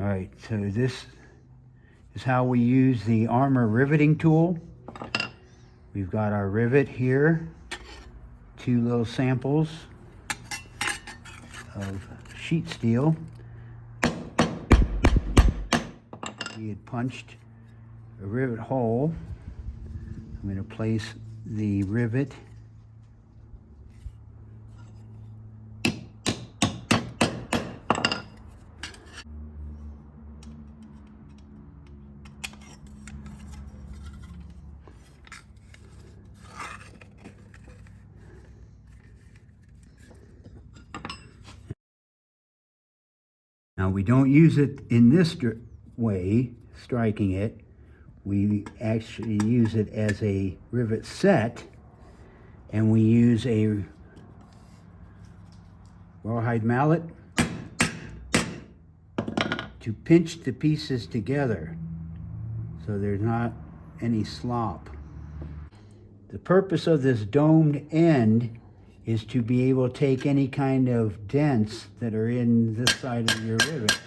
All right, so this is how we use the armor riveting tool. We've got our rivet here, 2 little samples of sheet steel. We had punched a rivet hole. I'm going to place the rivet Now we don't use it in this way, striking it. We actually use it as a rivet set, and we use a rawhide mallet to pinch the pieces together so there's not any slop. The purpose of this domed end is to be able to take any kind of dents that are in this side of your rivet